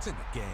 to the game.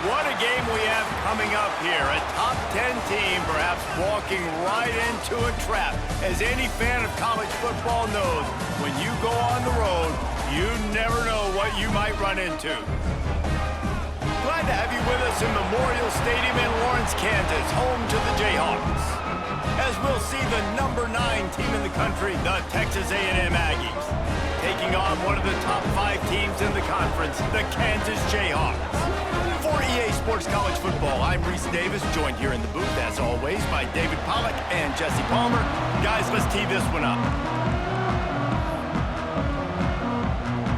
What a game we have coming up here. A top 10 team perhaps walking right into a trap. As any fan of college football knows, when you go on the road, you never know what you might run into. Glad to have you with us in Memorial Stadium in Lawrence, Kansas, home to the Jayhawks. As we'll see the number 9 team in the country, the Texas A&M Aggies, taking on one of the top 5 teams in the conference, the Kansas Jayhawks. For EA Sports College Football, I'm Reese Davis, joined here in the booth, as always, by David Pollack and Jesse Palmer. Guys, let's tee this one up.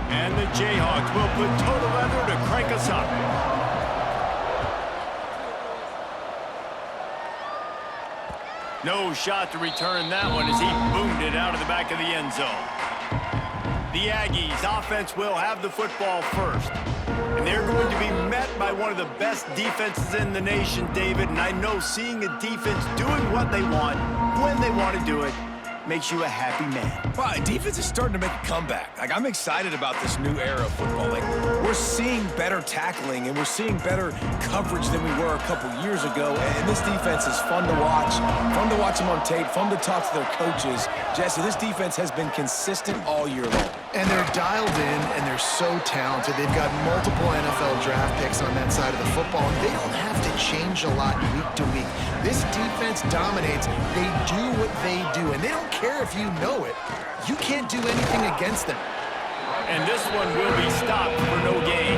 And the Jayhawks will put total leather to crank us up. No shot to return that one as he boomed it out of the back of the end zone. The Aggies offense will have the football first. And they're going to be met by one of the best defenses in the nation, David. And I know seeing a defense doing what they want, when they want to do it, makes you a happy man. Right, defense is starting to make a comeback. I'm excited about this new era of football. We're seeing better tackling, and we're seeing better coverage than we were a couple years ago. And this defense is fun to watch them on tape, fun to talk to their coaches. Jesse, this defense has been consistent all year long. And they're dialed in, and they're so talented. They've got multiple NFL draft picks on that side of the football, and they don't have to change a lot week to week. This defense dominates. They do what they do, and they don't care if you know it. You can't do anything against them. And this one will be stopped for no gain.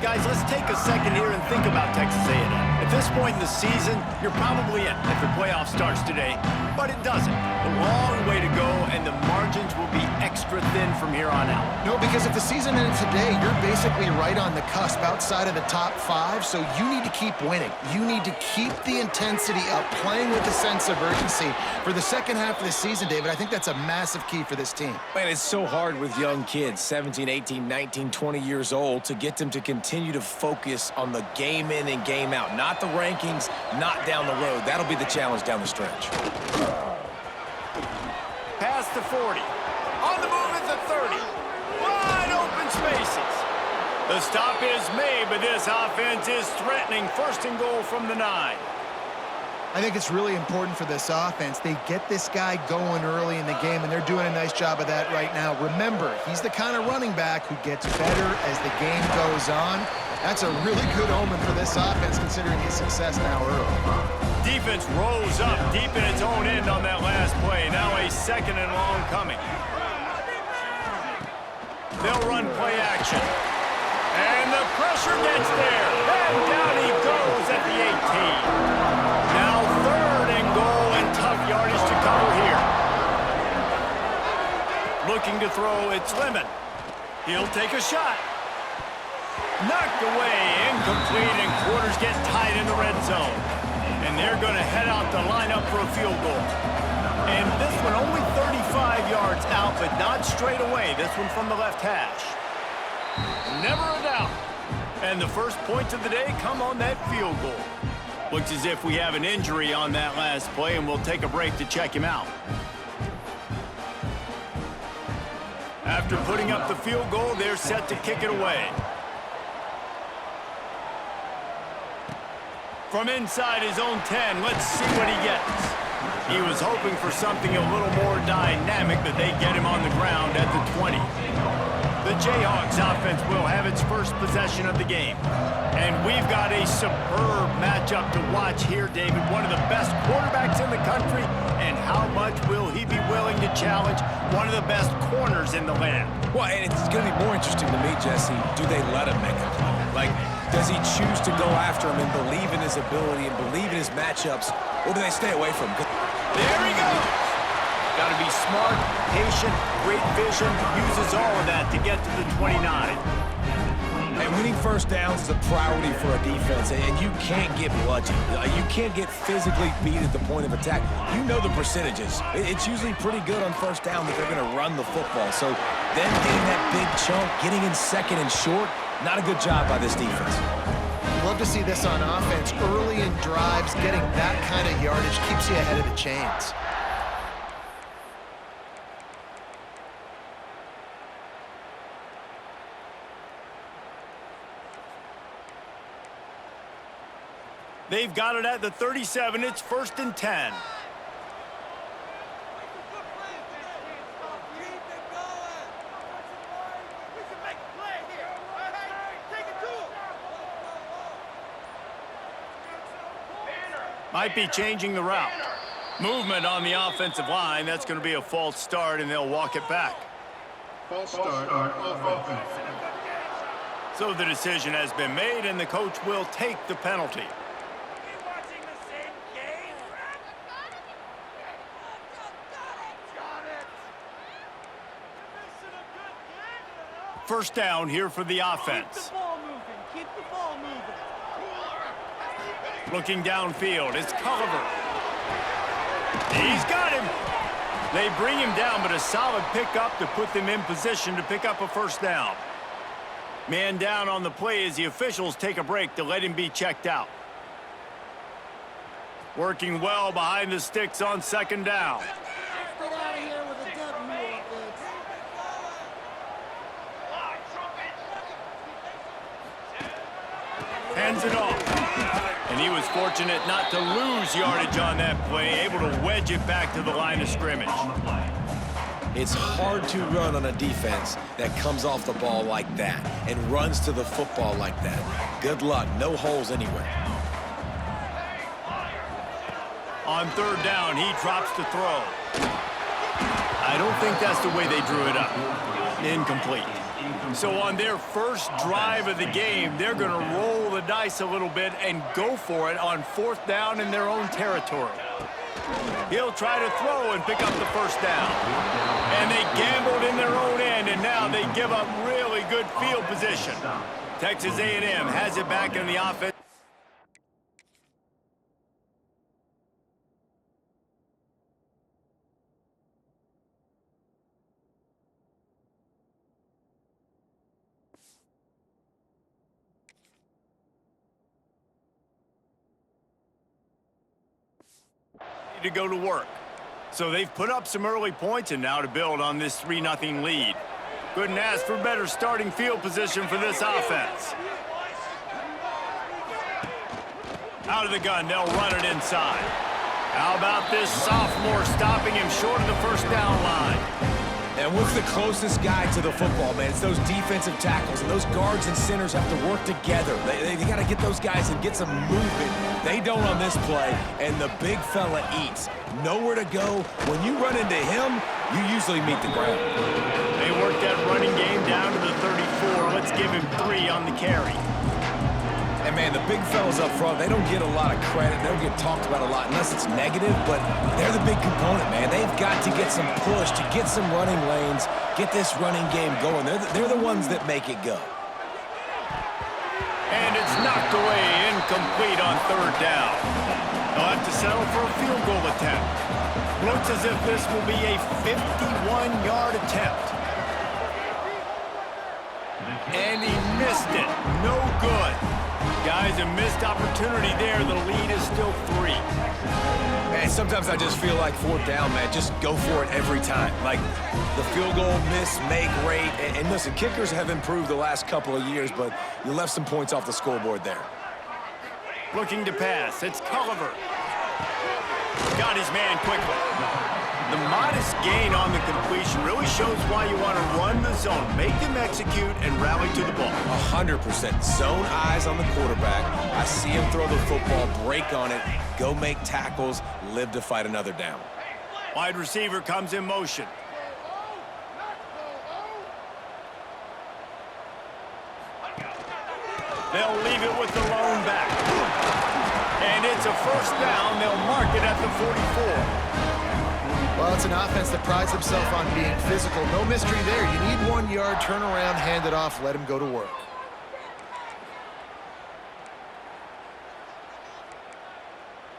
Guys, let's take a second here and think about Texas A&M. At this point in the season, you're probably in if the playoff starts today, but it doesn't. A long way to go, and the margins will be extra thin from here on out. No, because if the season ended today, you're basically right on the cusp outside of the top 5, so you need to keep winning. You need to keep the intensity up, playing with a sense of urgency. For the second half of the season, David, I think that's a massive key for this team. Man, it's so hard with young kids, 17, 18, 19, 20 years old, to get them to continue to focus on the game in and game out, not the rankings, not down the road. That'll be the challenge down the stretch. Past the 40. On the move at the 30. Wide open spaces. The stop is made, but this offense is threatening. First and goal from the 9. I think it's really important for this offense. They get this guy going early in the game, and they're doing a nice job of that right now. Remember, he's the kind of running back who gets better as the game goes on. That's a really good omen for this offense, considering his success now early. Defense rose up deep in its own end on that last play. Now a second and long coming. They'll run play action. And the pressure gets there. And down he goes at the 18. Now third and goal, and tough yardage to cover here. Looking to throw, it's Lemon. He'll take a shot. Knocked away, incomplete, and quarters get tight in the red zone. And they're going to head out to line up for a field goal. And this one only 35 yards out, but not straight away. This one from the left hash. Never a doubt. And the first points of the day come on that field goal. Looks as if we have an injury on that last play, and we'll take a break to check him out. After putting up the field goal, they're set to kick it away. From inside his own 10, let's see what he gets. He was hoping for something a little more dynamic, but they get him on the ground at the 20. The Jayhawks offense will have its first possession of the game. And we've got a superb matchup to watch here, David. One of the best quarterbacks in the country. And how much will he be willing to challenge one of the best corners in the land? Well, and it's going to be more interesting to me, Jesse, do they let him make a play? Like, does he choose to go after him and believe in his ability and believe in his matchups, or do they stay away from him? There he goes. Got to be smart, patient, great vision, uses all of that to get to the 29. And winning first downs is a priority for a defense, and you can't get bludgeoned. You can't get physically beat at the point of attack. You know the percentages. It's usually pretty good on first down that they're going to run the football. So them getting that big chunk, getting in second and short, not a good job by this defense. Love to see this on offense. Early in drives, getting that kind of yardage keeps you ahead of the chains. They've got it at the 37. It's 1st and 10. Might be changing the route. Movement on the offensive line. That's going to be a false start, and they'll walk it back. False start on offense. So the decision has been made, and the coach will take the penalty. First down here for the offense. Keep the ball moving. Keep the ball moving. Looking downfield, it's Culliver. He's got him. They bring him down, but a solid pickup to put them in position to pick up a first down. Man down on the play as the officials take a break to let him be checked out. Working well behind the sticks on second down. Get out of here with a W, offense. Hands it off. And he was fortunate not to lose yardage on that play, able to wedge it back to the line of scrimmage. It's hard to run on a defense that comes off the ball like that and runs to the football like that. Good luck. No holes anywhere. On third down, he drops to throw. I don't think that's the way they drew it up. Incomplete. So on their first drive of the game, they're going to roll the dice a little bit and go for it on fourth down in their own territory. He'll try to throw and pick up the first down. And they gambled in their own end, and now they give up really good field position. Texas A&M has it back in the offense. To go to work. So they've put up some early points, and now to build on this 3-0 lead. Couldn't ask for better starting field position for this offense. Out of the gun, they'll run it inside. How about this sophomore stopping him short of the first down line? And what's the closest guy to the football, man? It's those defensive tackles, and those guards and centers have to work together. They got to get those guys and get some movement. They don't on this play, and the big fella eats. Nowhere to go. When you run into him, you usually meet the ground. They work that running game down to the 34. Let's give him 3 on the carry. And, man, the big fellas up front, they don't get a lot of credit. They don't get talked about a lot unless it's negative, but they're the big component, man. They've got to get some push, to get some running lanes, get this running game going. They're the ones that make it go. And it's knocked away, incomplete on third down. They'll have to settle for a field goal attempt. Looks as if this will be a 51-yard attempt. And he missed it. No good. Guys, a missed opportunity there. The lead is still 3. Man, sometimes I just feel like fourth down, man. Just go for it every time. Like the field goal miss, make rate. And listen, kickers have improved the last couple of years, but you left some points off the scoreboard there. Looking to pass. It's Culliver. Got his man quickly. The modest gain on the completion really shows why you want to run the zone. Make them execute and rally to the ball. 100%. Zone eyes on the quarterback. I see him throw the football, break on it, go make tackles, live to fight another down. Wide receiver comes in motion. They'll leave it with the lone back. And it's a first down. They'll mark it at the 44. Well, it's an offense that prides himself on being physical. No mystery there. You need 1 yard, turn around, hand it off, let him go to work.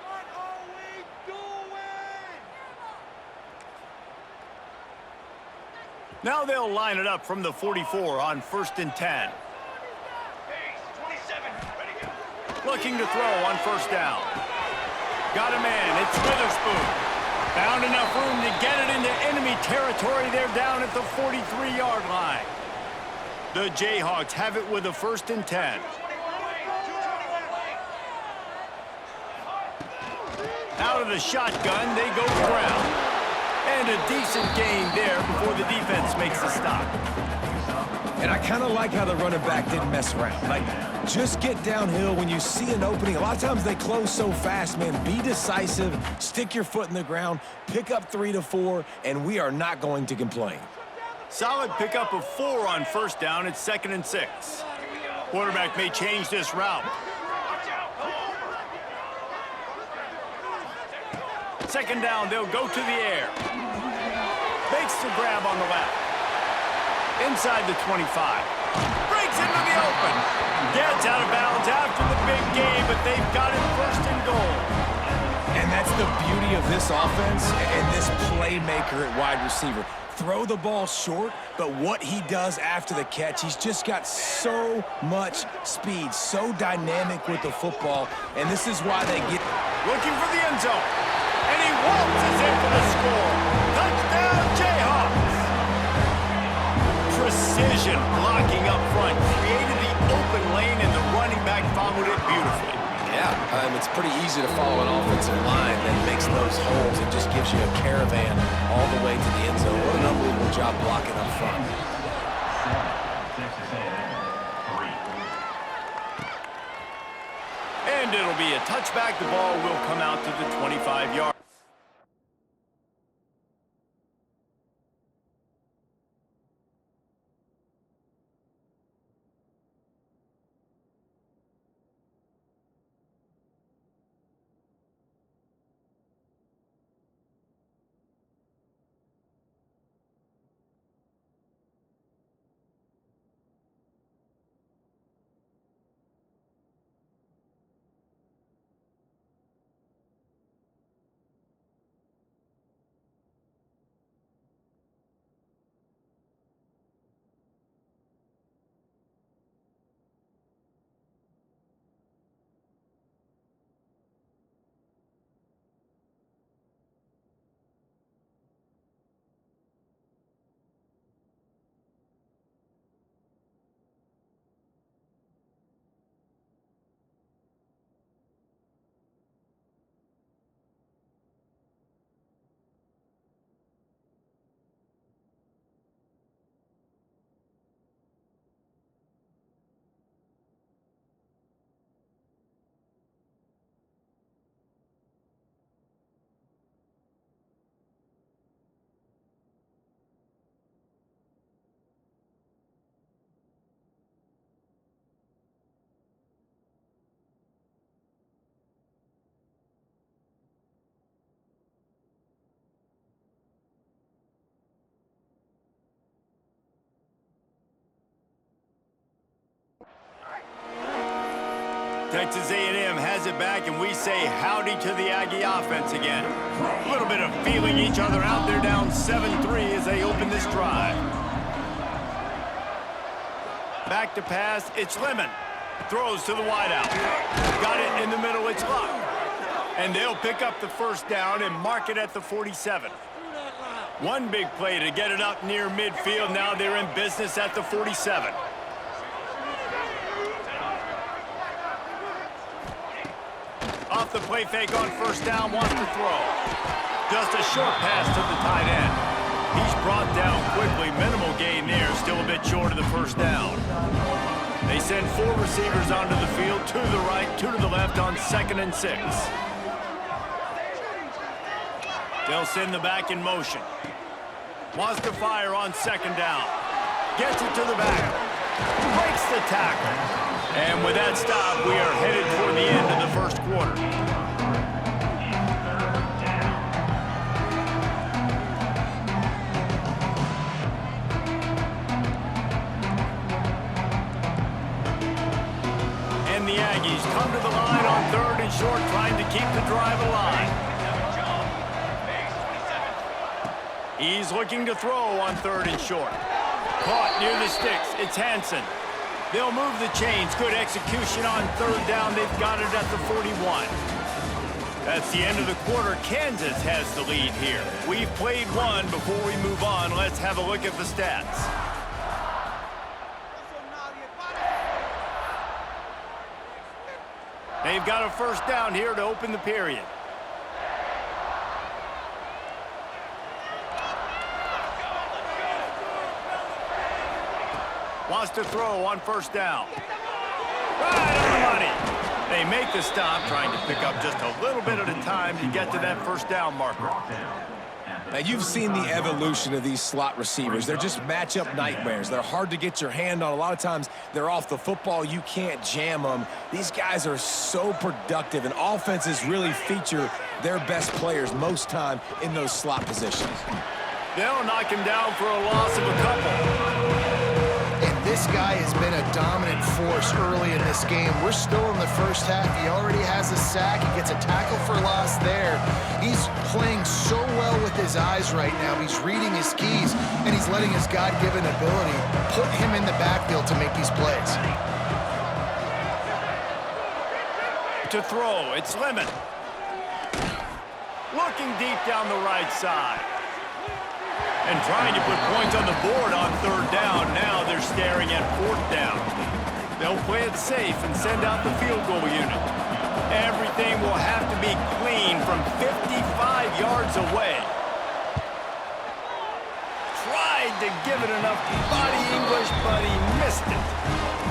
What are we doing? Now they'll line it up from the 44 on 1st and 10. Looking to throw on first down. Got a man. It's Witherspoon. Found enough room to get it into enemy territory. They're down at the 43-yard line. The Jayhawks have it with a 1st and 10. Out of the shotgun, they go to ground. And a decent gain there before the defense makes a stop. And I kind of like how the running back didn't mess around. Like, just get downhill when you see an opening. A lot of times they close so fast, man. Be decisive, stick your foot in the ground, pick up 3 to 4, and we are not going to complain. Solid pickup of 4 on first down. It's 2nd and 6. Quarterback may change this route. 2nd down, they'll go to the air. Makes the grab on the left. Inside the 25. Breaks into the open. Gets out of bounds after the big game, but they've got it 1st and goal. And that's the beauty of this offense and this playmaker at wide receiver. Throw the ball short, but what he does after the catch, he's just got so much speed, so dynamic with the football, and this is why they get... Looking for the end zone. And he waltzes in for the score. Touchdown, Jayhawks. Precision blocking up front. Created the open lane, and the running back followed it beautifully. Yeah, it's pretty easy to follow an offensive line that makes those holes and just gives you a caravan all the way to the end zone. What an unbelievable job blocking up front. And it'll be a touchback. The ball will come out to the 25-yard. Texas A&M has it back, and we say howdy to the Aggie offense again. A little bit of feeling each other out. They're down 7-3 as they open this drive. Back to pass. It's Lemon. Throws to the wideout. Got it in the middle. It's Luck. And they'll pick up the first down and mark it at the 47. One big play to get it up near midfield. Now they're in business at the 47. Off the play fake on first down, wants to throw. Just a short pass to the tight end. He's brought down quickly. Minimal gain there, still a bit short of the first down. They send 4 receivers onto the field, 2 to the right, 2 to the left on 2nd and 6. They'll send the back in motion. Wants to fire on 2nd down. Gets it to the back. Breaks the tackle. And with that stop, we are headed toward the end of the first quarter. And the Aggies come to the line on 3rd and short, trying to keep the drive alive. He's looking to throw on 3rd and short. Caught near the sticks. It's Hansen. They'll move the chains. Good execution on 3rd down. They've got it at the 41. That's the end of the quarter. Kansas has the lead here. We've played one. Before we move on, let's have a look at the stats. They've got a first down here to open the period. Wants to throw on first down. Right on the money. They make the stop, trying to pick up just a little bit at a time to get to that first down marker. Now, you've seen the evolution of these slot receivers. They're just matchup nightmares. They're hard to get your hand on. A lot of times, they're off the football. You can't jam them. These guys are so productive, and offenses really feature their best players most time in those slot positions. They'll knock him down for a loss of a couple. This guy has been a dominant force early in this game. We're still in the first half. He already has a sack. He gets a tackle for loss there. He's playing so well with his eyes right now. He's reading his keys, and he's letting his God-given ability put him in the backfield to make these plays. To throw, it's Lemon. Looking deep down the right side. And trying to put points on the board on 3rd down. Now they're staring at 4th down. They'll play it safe and send out the field goal unit. Everything will have to be clean from 55 yards away. Tried to give it enough body English, but he missed it.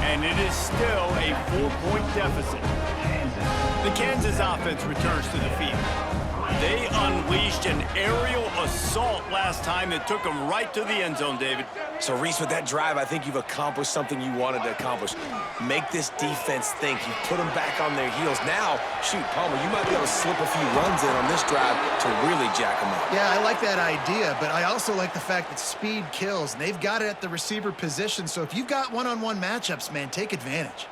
And it is still a 4-point deficit. The Kansas offense returns to the field. They unleashed an aerial assault last time that took them right to the end zone, David. So, Reese, with that drive, I think you've accomplished something you wanted to accomplish. Make this defense think. You put them back on their heels. Now, shoot, Palmer, you might be able to slip a few runs in on this drive to really jack them up. Yeah, I like that idea, but I also like the fact that speed kills. And they've got it at the receiver position, so if you've got one-on-one matchups, man, take advantage.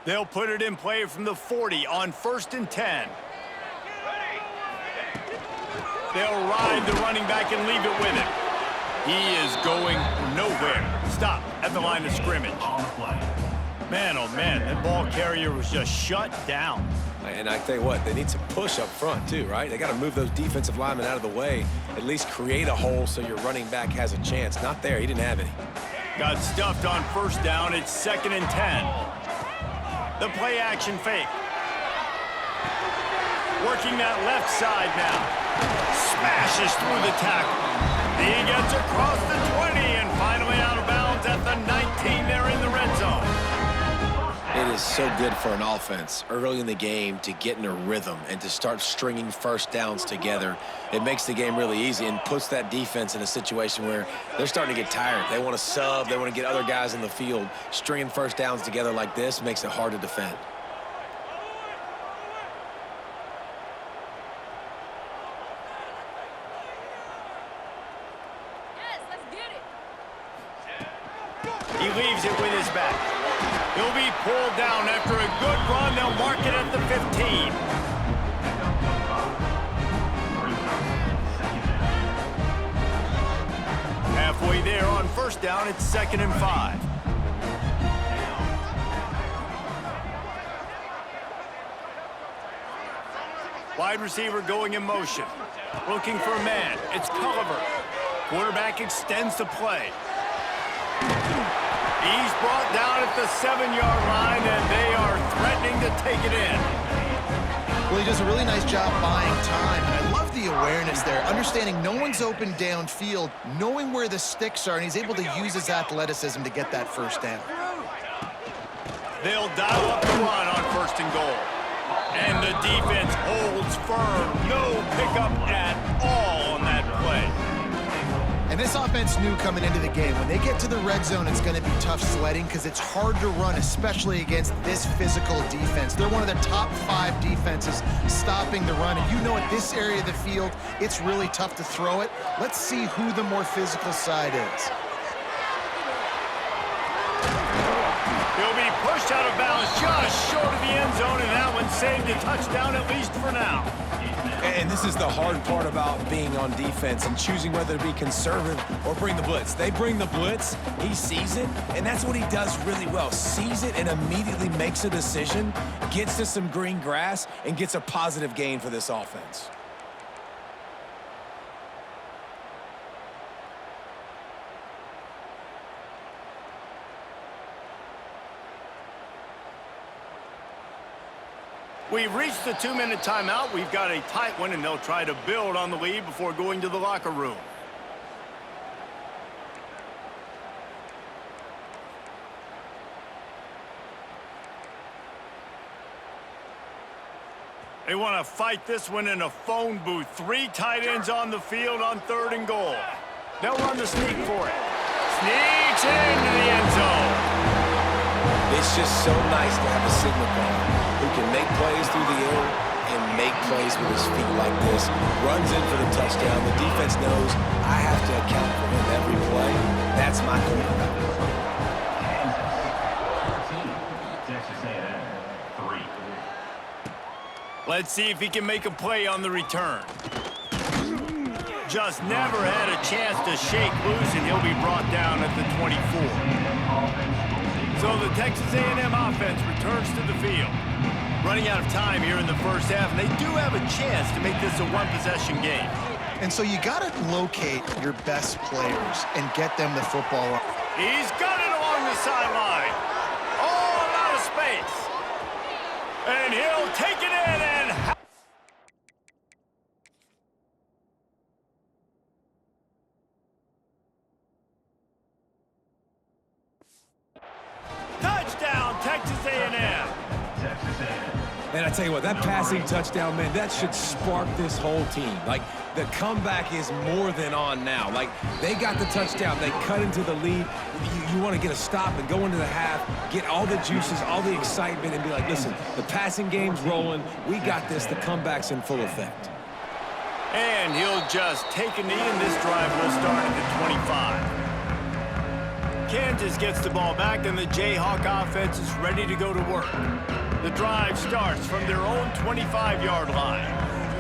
They'll put it in play from the 40 on 1st and 10. They'll ride the running back and leave it with him. He is going nowhere. Stop at the line of scrimmage. Man, oh man, that ball carrier was just shut down. And I tell you what, they need some push up front too, right? They got to move those defensive linemen out of the way, at least create a hole so your running back has a chance. Not there, he didn't have any. Got stuffed on 1st down. It's 2nd and 10. The play action fake. Working that left side now. Smashes through the tackle. He gets across the 20 and finally out of bounds at the 19. They're in the red zone. It is so good for an offense early in the game to get in a rhythm and to start stringing first downs together. It makes the game really easy and puts that defense in a situation where they're starting to get tired. They want to sub. They want to get other guys in the field. Stringing first downs together like this makes it hard to defend. He'll be pulled down after a good run. They'll mark it at the 15. Halfway there on first down, it's 2nd and 5. Wide receiver going in motion. Looking for a man. It's Culliver. Quarterback extends the play. He's brought down at the 7-yard line, and they are threatening to take it in. Well, he does a really nice job buying time, and I love the awareness there, understanding no one's open downfield, knowing where the sticks are, and he's able to use his athleticism to get that first down. They'll dial up the run on 1st and goal. And the defense holds firm. No pickup at all on that play. And this offense knew coming into the game, when they get to the red zone, it's going to be tough sledding because it's hard to run, especially against this physical defense. They're one of the top 5 defenses stopping the run. And you know at this area of the field, it's really tough to throw it. Let's see who the more physical side is. He'll be pushed out of bounds just short of the end zone, and that one saved a touchdown, at least for now. And this is the hard part about being on defense and choosing whether to be conservative or bring the blitz. They bring the blitz, he sees it, and that's what he does really well. Sees it and immediately makes a decision, gets to some green grass, and gets a positive gain for this offense. We've reached the 2-minute timeout. We've got a tight one, and they'll try to build on the lead before going to the locker room. They want to fight this one in a phone booth. 3 tight ends on the field on 3rd and goal. They'll run the sneak for it. Sneaks into the end zone. It's just so nice to have a signal player who can make plays through the air and make plays with his feet like this. Runs in for the touchdown. The defense knows I have to account for him every play. That's my quarterback. Let's see if he can make a play on the return. Just never had a chance to shake loose, and he'll be brought down at the 24. So the Texas A&M offense returns to the field. Running out of time here in the first half, and they do have a chance to make this a 1-possession game. And so you got to locate your best players and get them the football. He's got it along the sideline. All out of space. And he'll take it in and... Touchdown, Texas A&M. And I tell you what, that passing touchdown, man, that should spark this whole team. Like, the comeback is more than on now. Like, they got the touchdown. They cut into the lead. You want to get a stop and go into the half, get all the juices, all the excitement, and be like, listen, the passing game's rolling. We got this. The comeback's in full effect. And he'll just take a knee, and this drive will start at the 25. Kansas gets the ball back, and the Jayhawk offense is ready to go to work. The drive starts from their own 25-yard line.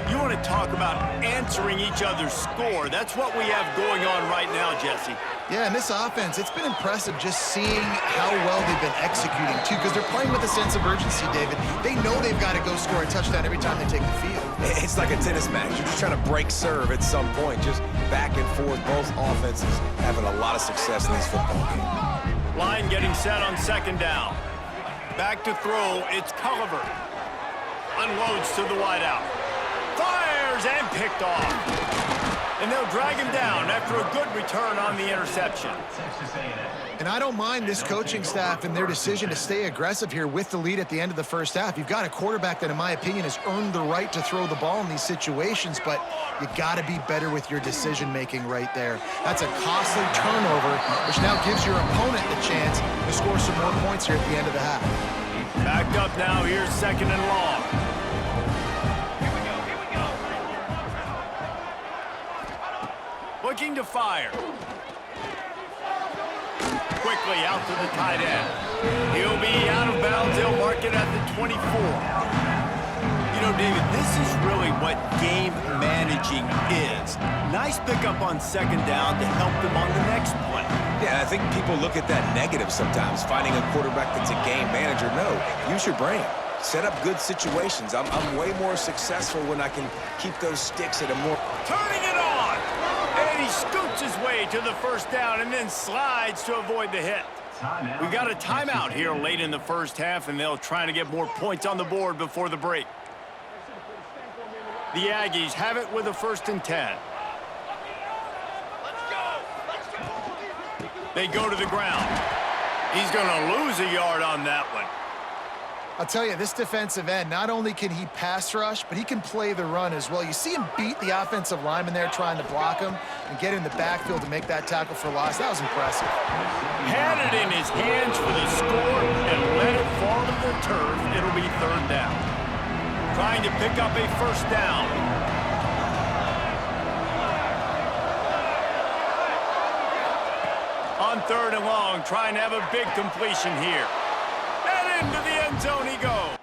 You want to talk about answering each other's score. That's what we have going on right now, Jesse. Yeah, and this offense, it's been impressive just seeing how well they've been executing, too, because they're playing with a sense of urgency, David. They know they've got to go score a touchdown every time they take the field. It's like a tennis match. You're just trying to break serve at some point, just back and forth. Both offenses having a lot of success in this football game. Line getting set on 2nd down. Back to throw, it's Culliver. Unloads to the wideout. Fires and picked off. And they'll drag him down after a good return on the interception. And I don't mind this coaching staff and their decision to stay aggressive here with the lead at the end of the first half. You've got a quarterback that, in my opinion, has earned the right to throw the ball in these situations, but you got to be better with your decision-making right there. That's a costly turnover, which now gives your opponent the chance to score some more points here at the end of the half. Backed up now, here's 2nd and long. Looking to fire. Quickly out to the tight end. He'll be out second at the 24. You know, David, this is really what game managing is. Nice pickup on second down to help them on the next play. Yeah, I think people look at that negative sometimes, finding a quarterback that's a game manager. No, use your brain. Set up good situations. I'm way more successful when I can keep those sticks at a more... Turning it on! And he scoots his way to the first down and then slides to avoid the hit. We got a timeout here late in the first half, and they'll try to get more points on the board before the break. The Aggies have it with a 1st and 10. They go to the ground. He's going to lose a yard on that one. I'll tell you, this defensive end, not only can he pass rush, but he can play the run as well. You see him beat the offensive lineman there trying to block him and get in the backfield to make that tackle for loss. That was impressive. Had it in his hands for the score and let it fall to the turf. It'll be 3rd down. Trying to pick up a 1st down. On 3rd and long, trying to have a big completion here. And into the end zone he goes.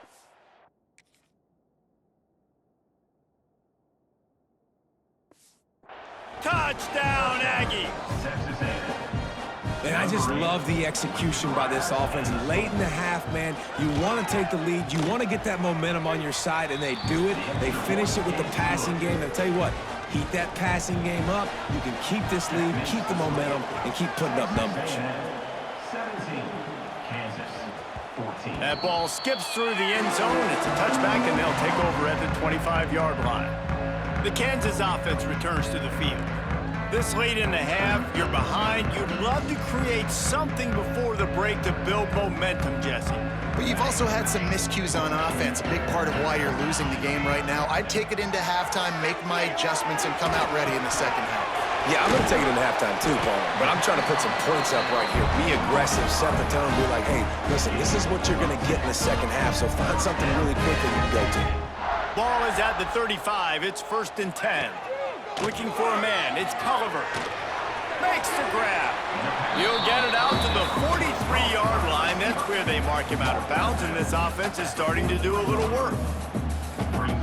Touchdown, Aggie. And I just love the execution by this offense. Late in the half, man, you want to take the lead. You want to get that momentum on your side, and they do it. They finish it with the passing game. I'll tell you what, heat that passing game up. You can keep this lead, keep the momentum, and keep putting up numbers. 17, Kansas, 14. That ball skips through the end zone. It's a touchback, and they'll take over at the 25-yard line. The Kansas offense returns to the field. This late in the half, you're behind. You'd love to create something before the break to build momentum, Jesse. But you've also had some miscues on offense, a big part of why you're losing the game right now. I'd take it into halftime, make my adjustments, and come out ready in the second half. Yeah, I'm going to take it into halftime too, Paul. But I'm trying to put some points up right here. Be aggressive, set the tone, be like, hey, listen, this is what you're going to get in the second half, so find something really quick that you can go to. Ball is at the 35. It's 1st and 10. Looking for a man. It's Culliver. Makes the grab. You'll get it out to the 43-yard line. That's where they mark him out of bounds, and this offense is starting to do a little work.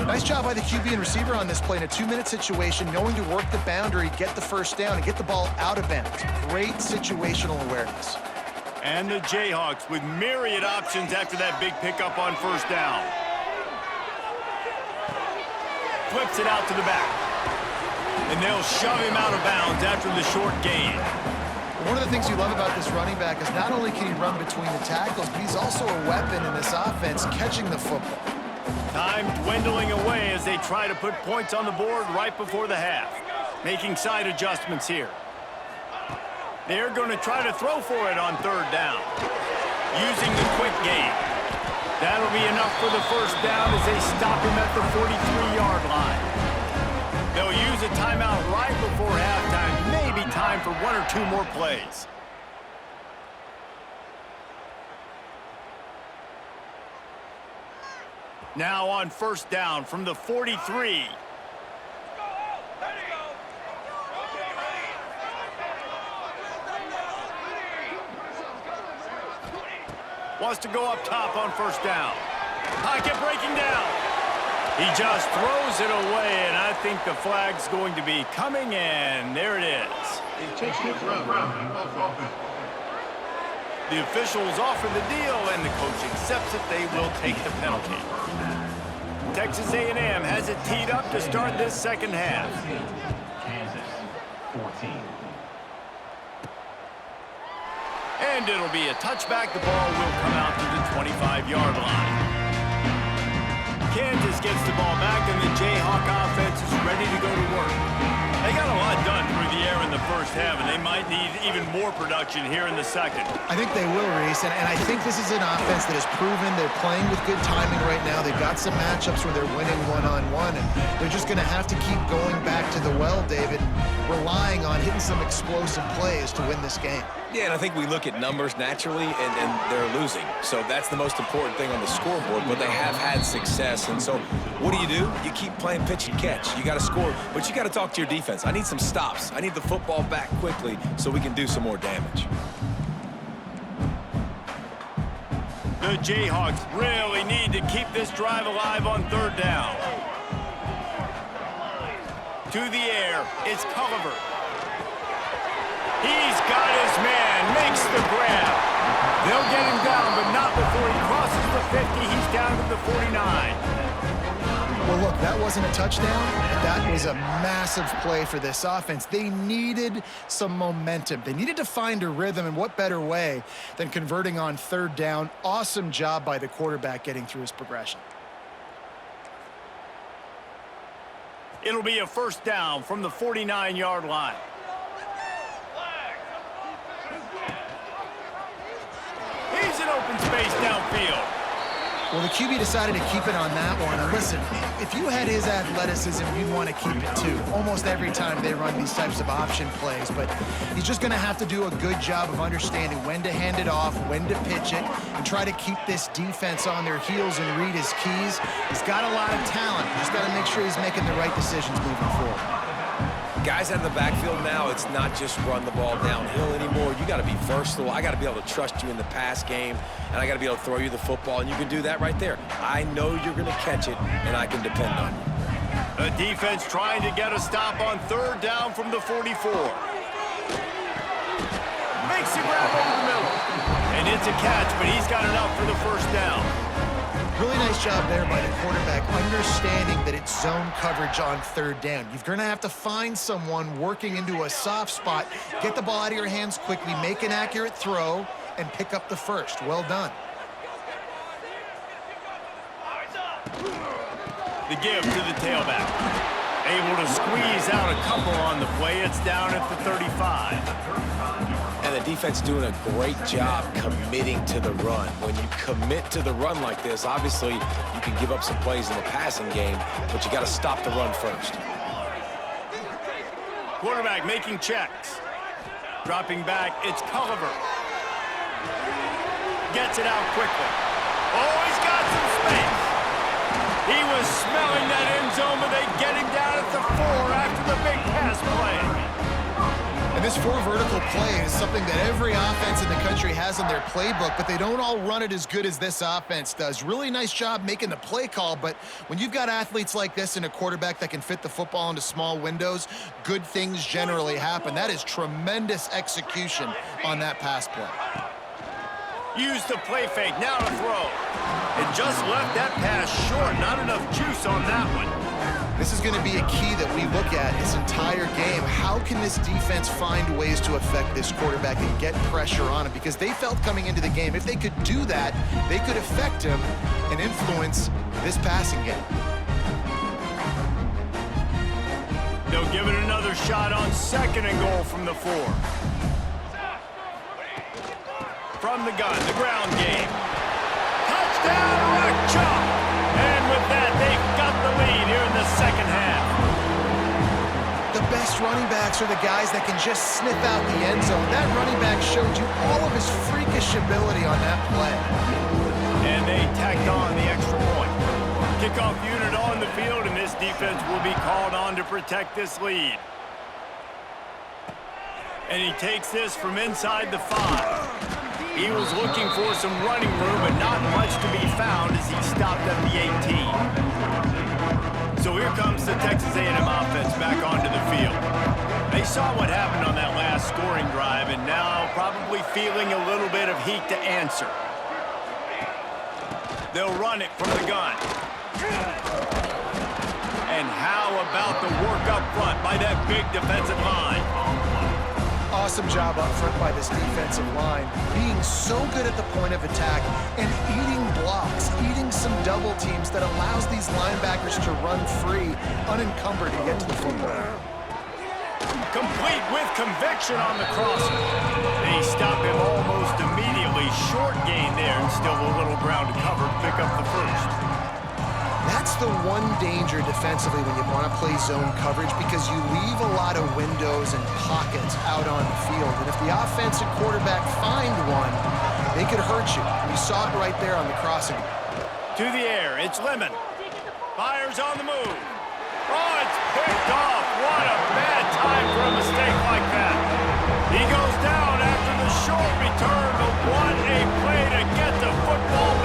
Nice job by the QB and receiver on this play in a 2-minute situation, knowing to work the boundary, get the 1st down, and get the ball out of bounds. Great situational awareness. And the Jayhawks with myriad options after that big pickup on 1st down. Flips it out to the back. And they'll shove him out of bounds after the short gain. One of the things you love about this running back is not only can he run between the tackles, but he's also a weapon in this offense, catching the football. Time dwindling away as they try to put points on the board right before the half. Making side adjustments here. They're going to try to throw for it on 3rd down. Using the quick game. That'll be enough for the 1st down as they stop him at the 43-yard line. They'll use a timeout right before halftime. Maybe time for 1 or 2 more plays. Now on 1st down from the 43. Wants to go up top on 1st down. Pocket breaking down. He just throws it away, and I think the flag's going to be coming in. There it is. Intentional grounding of offense. The officials offer the deal, and the coach accepts it. They will take the penalty. Texas A&M has it teed up to start this second half. Kansas, 14. And it'll be a touchback. The ball will come out to the 25-yard line. Kansas gets the ball back, and the Jayhawk offense is ready to go to work. They got a lot done through the air in the first half, and they might need even more production here in the second. I think they will, Reese, and I think this is an offense that has proven they're playing with good timing right now. They've got some matchups where they're winning one-on-one, and they're just going to have to keep going back to the well, David, relying on hitting some explosive plays to win this game. Yeah, and I think we look at numbers naturally, and they're losing. So that's the most important thing on the scoreboard, but they have had success. And so what do? You keep playing pitch and catch. You got to score, but you got to talk to your defense. I need some stops. I need the football back quickly so we can do some more damage. The Jayhawks really need to keep this drive alive on third down. To the air, it's Culliver. He's got his man, makes the grab. They'll get him down, but not before he crosses the 50. He's down to the 49. Well, look, that wasn't a touchdown, but that was a massive play for this offense. They needed some momentum. They needed to find a rhythm, and what better way than converting on third down. Awesome job by the quarterback getting through his progression. It'll be a first down from the 49-yard line. He's in open space downfield. Well, the QB decided to keep it on that one. And listen, if you had his athleticism, you'd want to keep it too. Almost every time they run these types of option plays. But he's just going to have to do a good job of understanding when to hand it off, when to pitch it, and try to keep this defense on their heels and read his keys. He's got a lot of talent. Just got to make sure he's making the right decisions moving forward. Guys out of the backfield now, it's not just run the ball downhill anymore. You got to be versatile. I got to be able to trust you in the pass game, and I got to be able to throw you the football, and you can do that right there. I know you're going to catch it, and I can depend on you. The defense trying to get a stop on third down from the 44. Makes the grab over the middle. And it's a catch, but he's got enough for the first down. Really nice job there by the quarterback, understanding that it's zone coverage on third down. You're going to have to find someone working into a soft spot, get the ball out of your hands quickly, make an accurate throw, and pick up the first. Well done. The give to the tailback. Able to squeeze out a couple on the play. It's down at the 35. And the defense doing a great job committing to the run. When you commit to the run like this, obviously you can give up some plays in the passing game, but you got to stop the run first. Quarterback making checks. Dropping back, it's Culliver. Gets it out quickly. Oh, he's got some space. He was smelling that end zone, but they get him down at the 4 after the big pass play. And this 4 vertical play is something that every offense in the country has in their playbook, but they don't all run it as good as this offense does. Really nice job making the play call, but when you've got athletes like this and a quarterback that can fit the football into small windows, good things generally happen. That is tremendous execution on that pass play. Use the play fake, now to throw. It just left that pass short, not enough juice on that one. This is going to be a key that we look at this entire game. How can this defense find ways to affect this quarterback and get pressure on him? Because they felt coming into the game, if they could do that, they could affect him and influence this passing game. They'll give it another shot on 2nd and goal from the 4. From the gun, the ground game. Touchdown, Rock Chalk! And with that, they've got the lead here in the second half. The best running backs are the guys that can just sniff out the end zone. That running back showed you all of his freakish ability on that play. And they tacked on the extra point. Kickoff unit on the field, and this defense will be called on to protect this lead. And he takes this from inside the 5. He was looking for some running room, but not much to be found as he stopped at the 18. So here comes the Texas A&M offense back onto the field. They saw what happened on that last scoring drive, and now probably feeling a little bit of heat to answer. They'll run it from the gun. And how about the work up front by that big defensive line? Awesome job up front by this defensive line, being so good at the point of attack and eating blocks, eating some double teams that allows these linebackers to run free, unencumbered to get to the football. Complete with conviction on the crosser. They stop him almost immediately. Short gain there and still a little ground to cover to pick up the first. That's the one danger defensively when you want to play zone coverage, because you leave a lot of windows and pockets out on the field. And if the offensive quarterback find one, they could hurt you. You saw it right there on the crossing. To the air, it's Lemon. Fires on the move. Oh, it's picked off. What a bad time for a mistake like that. He goes down after the short return, but what a play to get the football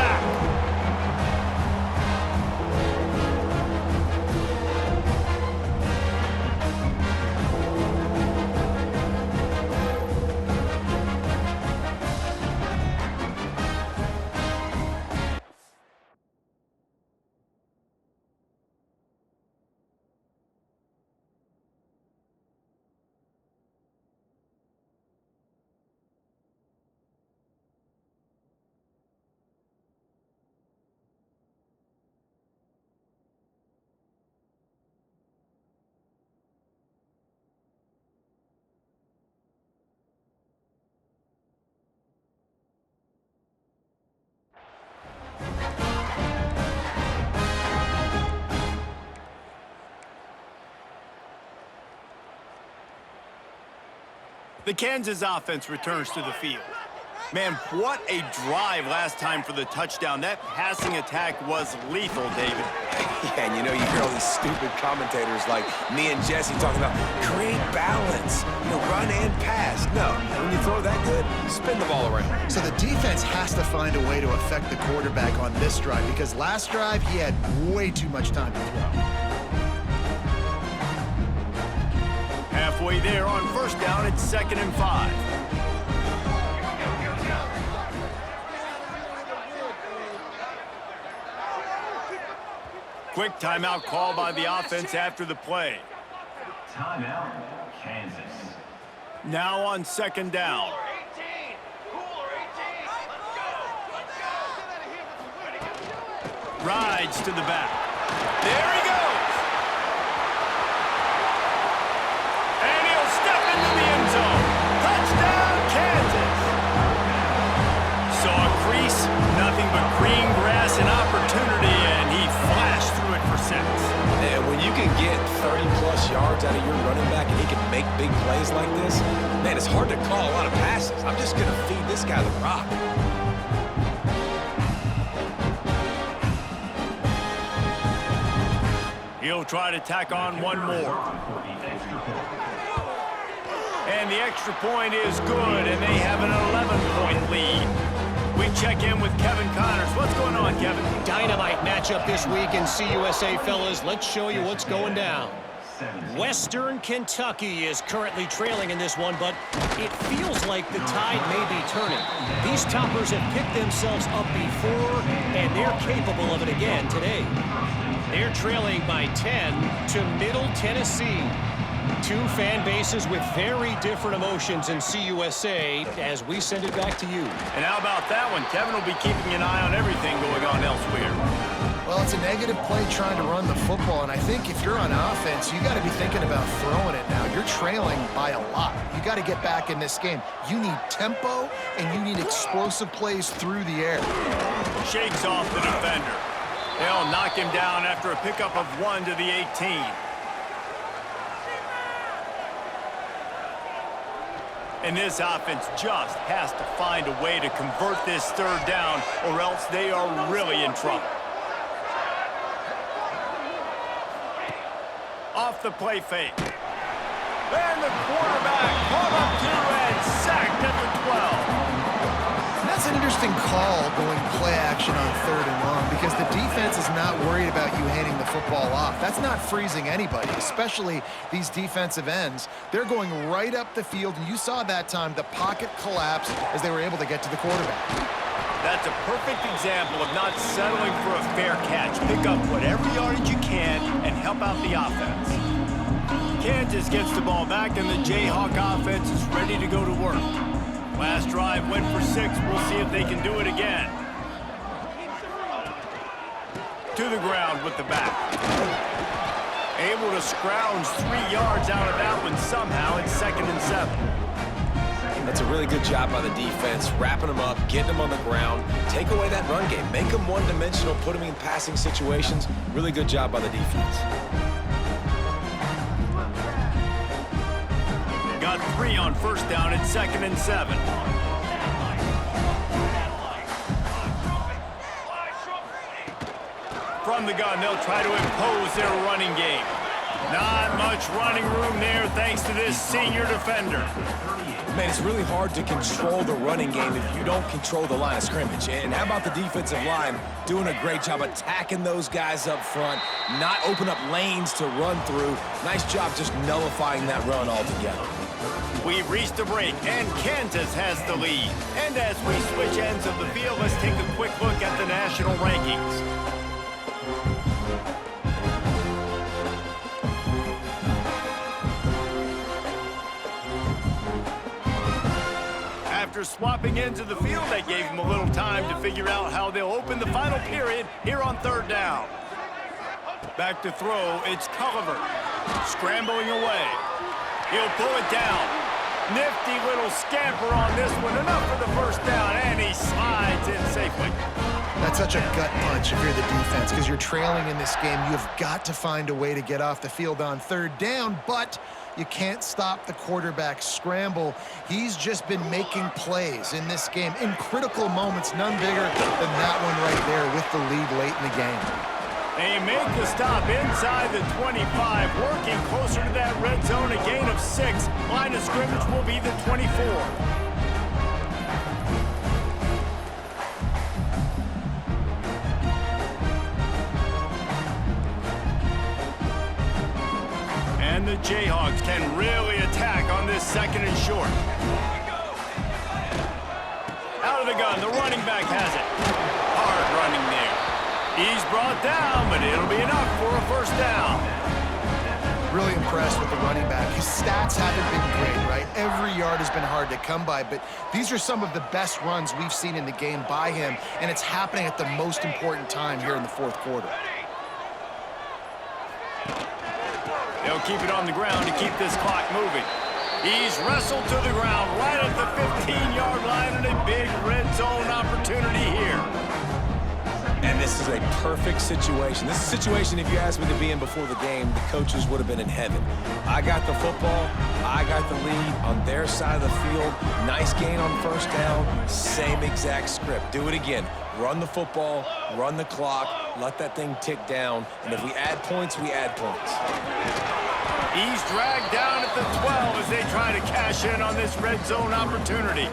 The Kansas offense returns to the field. Man, what a drive last time for the touchdown. That passing attack was lethal, David. Yeah, and you know, you hear all these stupid commentators like me and Jesse talking about create balance, run and pass. No, when you throw that good, spin the ball around. So the defense has to find a way to affect the quarterback on this drive because last drive he had way too much time to throw. Halfway there on first down, it's 2nd and 5. Quick timeout call by the offense after the play. Timeout, Kansas. Now on 2nd down. Rides to the back. There he goes. And he'll step into the end zone. Touchdown, Kansas. Saw a crease, nothing but green grass and opportunity, and he flashed through it for 6. And when you can get 30-plus yards out of your running back and he can make big plays like this, man, it's hard to call a lot of passes. I'm just going to feed this guy the rock. He'll try to tack on one more. And the extra point is good, and they have an 11-point lead. We check in with Kevin Connors. What's going on, Kevin? Dynamite matchup this week in CUSA, fellas. Let's show you what's going down. Western Kentucky is currently trailing in this one, but it feels like the tide may be turning. These toppers have picked themselves up before, and they're capable of it again today. They're trailing by 10 to Middle Tennessee. Two fan bases with very different emotions in CUSA as we send it back to you. And how about that one? Kevin will be keeping an eye on everything going on elsewhere. Well, it's a negative play trying to run the football, and I think if you're on offense, you got to be thinking about throwing it now. You're trailing by a lot. You got to get back in this game. You need tempo, and you need explosive plays through the air. Shakes off the defender. They'll knock him down after a pickup of 1 to the 18. And this offense just has to find a way to convert this 3rd down, or else they are really in trouble. Off the play fake. And the quarterback caught up to and sacked at the 12. That's an interesting call going play action on 3rd and long because the defense is not worried about you handing the football off. That's not freezing anybody, especially these defensive ends. They're going right up the field, and you saw that time the pocket collapse as they were able to get to the quarterback. That's a perfect example of not settling for a fair catch. Pick up whatever yardage you can and help out the offense. Kansas gets the ball back, and the Jayhawk offense is ready to go to work. Last drive went for 6. We'll see if they can do it again. To the ground with the back. Able to scrounge 3 yards out of that one somehow. It's 2nd and 7. That's a really good job by the defense, wrapping them up, getting them on the ground, take away that run game, make them one-dimensional, put them in passing situations. Really good job by the defense. Got 3 on first down. It's 2nd and 7. From the gun, they'll try to impose their running game. Not much running room there thanks to this senior defender. Man, it's really hard to control the running game if you don't control the line of scrimmage. And how about the defensive line doing a great job attacking those guys up front, not open up lanes to run through. Nice job just nullifying that run altogether. We've reached a break, and Kansas has the lead. And as we switch ends of the field, let's take a quick look at the national rankings. After swapping into the field, that gave them a little time to figure out how they'll open the final period here on 3rd down. Back to throw, it's Culliver. Scrambling away. He'll pull it down. Nifty little scamper on this one. Enough for the first down, and he slides in safely. That's such a gut punch if you're the defense because you're trailing in this game. You've got to find a way to get off the field on 3rd down, but You can't stop the quarterback scramble. He's just been making plays in this game in critical moments, none bigger than that one right there with the lead late in the game. They make the stop inside the 25, working closer to that red zone, a gain of 6. Line of scrimmage will be the 24. And the Jayhawks can really attack on this 2nd and short. Out of the gun, the running back has it. Hard running there. He's brought down, but it'll be enough for a first down. Really impressed with the running back. His stats haven't been great, right? Every yard has been hard to come by, but these are some of the best runs we've seen in the game by him, and it's happening at the most important time here in the 4th quarter. They'll keep it on the ground to keep this clock moving. He's wrestled to the ground right at the 15-yard line, and a big red zone opportunity here. And this is a perfect situation. This is a situation, if you asked me to be in before the game, the coaches would have been in heaven. I got the football. I got the lead on their side of the field. Nice gain on first down. Same exact script. Do it again. Run the football, run the clock, let that thing tick down, and if we add points, we add points. He's dragged down at the 12 as they try to cash in on this red zone opportunity.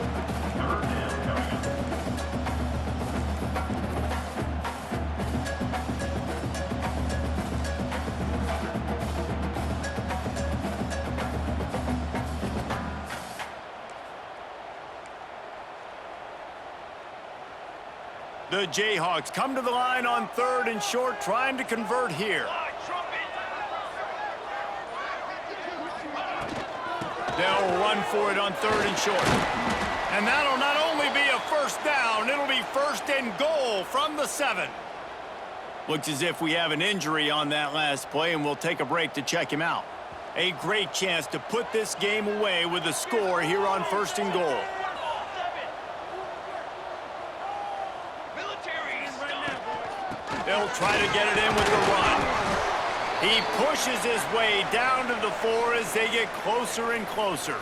The Jayhawks come to the line on 3rd and short, trying to convert here. They'll run for it on 3rd and short. And that'll not only be a first down, it'll be 1st and goal from the 7. Looks as if we have an injury on that last play, and we'll take a break to check him out. A great chance to put this game away with a score here on 1st and goal. They'll try to get it in with the run. He pushes his way down to the 4 as they get closer and closer.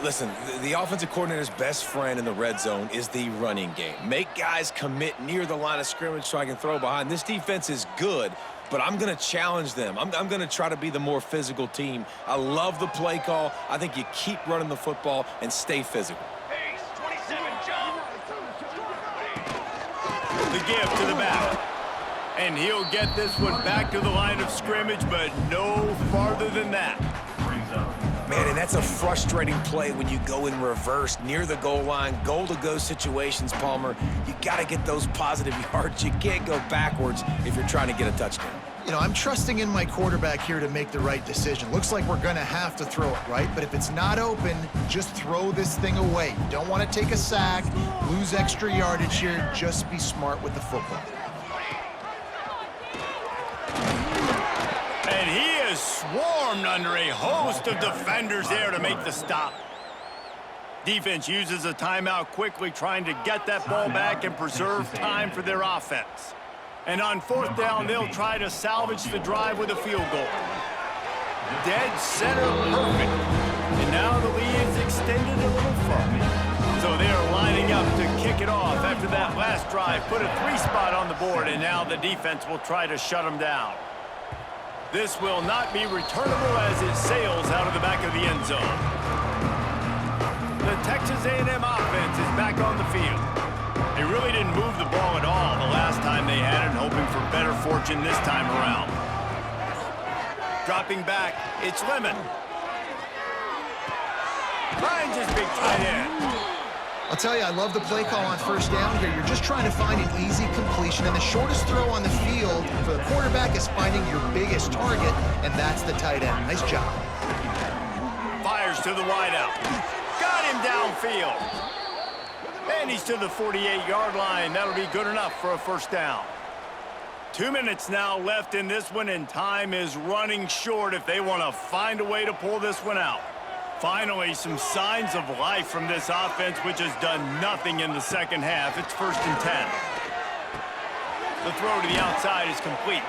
Listen, the offensive coordinator's best friend in the red zone is the running game. Make guys commit near the line of scrimmage so I can throw behind. This defense is good, but I'm going to challenge them. I'm going to try to be the more physical team. I love the play call. I think you keep running the football and stay physical. The give to the back. And he'll get this one back to the line of scrimmage, but no farther than that. Man, and that's a frustrating play when you go in reverse near the goal line, goal-to-go situations, Palmer. You got to get those positive yards. You can't go backwards if you're trying to get a touchdown. You know, I'm trusting in my quarterback here to make the right decision. Looks like we're going to have to throw it, right? But if it's not open, just throw this thing away. You don't want to take a sack, lose extra yardage here. Just be smart with the football. And he is swarmed under a host of defenders there to make the stop. Defense uses a timeout quickly, trying to get that ball back and preserve time for their offense. And on 4th down, they'll try to salvage the drive with a field goal. Dead center perfect. And now the lead is extended a little further. So they're lining up to kick it off after that last drive. Put a 3-spot on the board, and now the defense will try to shut them down. This will not be returnable as it sails out of the back of the end zone. The Texas A&M offense is back on the field. They really didn't move the ball at all the last time they had it, hoping for better fortune this time around. Dropping back, it's Lemon. Finds his big tight end. I'll tell you, I love the play call on 1st down here. You're just trying to find an easy completion, and the shortest throw on the field for the quarterback is finding your biggest target, and that's the tight end. Nice job. Fires to the wideout. Got him downfield. And he's to the 48-yard line. That'll be good enough for a first down. 2 minutes now left in this one, and time is running short if they want to find a way to pull this one out. Finally, some signs of life from this offense, which has done nothing in the second half. It's 1st and 10. The throw to the outside is complete.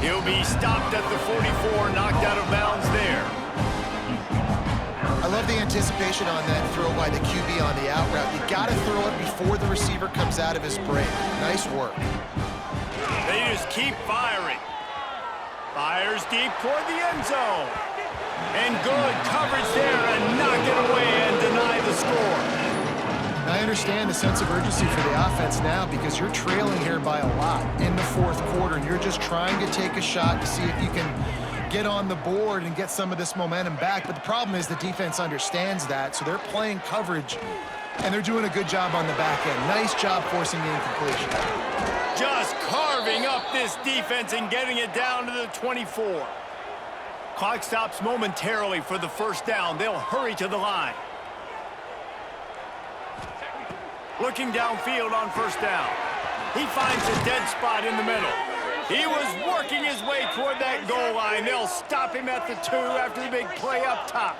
He'll be stopped at the 44, knocked out of bounds there. I love the anticipation on that throw by the QB on the out route. You got to throw it before the receiver comes out of his break. Nice work. They just keep firing. Fires deep toward the end zone. And good coverage there, and knock it away and deny the score. I understand the sense of urgency for the offense now because you're trailing here by a lot in the fourth quarter, and you're just trying to take a shot to see if you can get on the board and get some of this momentum back. But the problem is the defense understands that, so they're playing coverage, and they're doing a good job on the back end. Nice job forcing the incompletion. Just carving up this defense and getting it down to the 24. Clock stops momentarily for the first down. They'll hurry to the line. Looking downfield on first down. He finds a dead spot in the middle. He was working his way toward that goal line. They'll stop him at the 2 after the big play up top.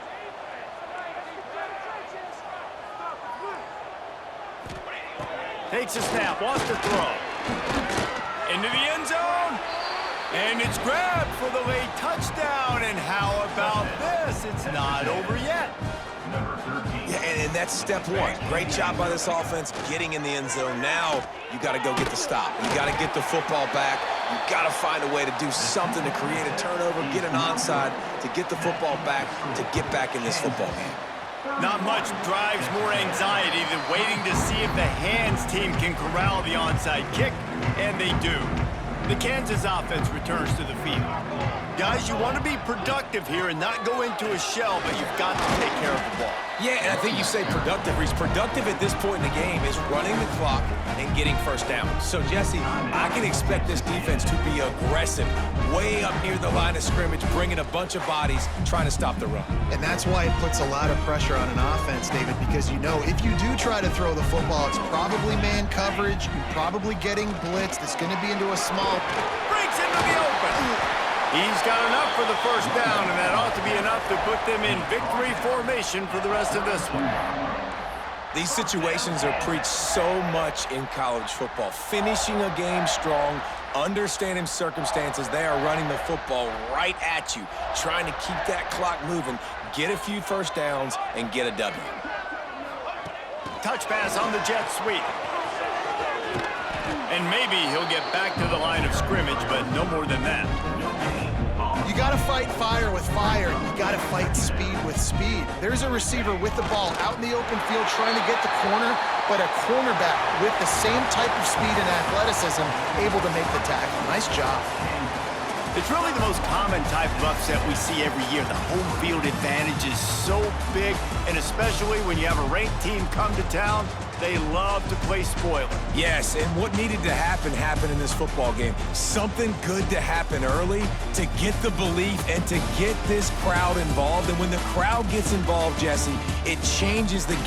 Takes a snap, wants to throw. Into the end zone. And it's grabbed for the late touchdown. And how about this? It's not over yet. Yeah, and that's step one. Great job by this offense getting in the end zone. Now you got to go get the stop. You got to get the football back. You got to find a way to do something to create a turnover, get an onside, to get the football back, to get back in this football game. Not much drives more anxiety than waiting to see if the hands team can corral the onside kick, and they do. The Kansas offense returns to the field. Guys, you want to be productive here and not go into a shell, but you've got to take care of the ball. Yeah, and I think you say productive. He's productive at this point in the game is running the clock and getting first down. So, Jesse, I can expect this defense to be aggressive, way up near the line of scrimmage, bringing a bunch of bodies, trying to stop the run. And that's why it puts a lot of pressure on an offense, David, because you know if you do try to throw the football, it's probably man coverage, you're probably getting blitzed, it's going to be into a small... Breaks into the open. He's got enough for the first down, and that ought to be enough to put them in victory formation for the rest of this one. These situations are preached so much in college football. Finishing a game strong, understanding circumstances. They are running the football right at you, trying to keep that clock moving, get a few first downs, and get a W. Touch pass on the jet sweep. And maybe he'll get back to the line of scrimmage, but no more than that. You got to fight fire with fire. You got to fight speed with speed. There's a receiver with the ball out in the open field trying to get the corner, but a cornerback with the same type of speed and athleticism able to make the tackle. Nice job. It's really the most common type of upset we see every year. The home field advantage is so big, and especially when you have a ranked team come to town, they love to play spoiler. Yes, and what needed to happen happened in this football game. Something good to happen early to get the belief and to get this crowd involved. And when the crowd gets involved, Jesse, it changes the game.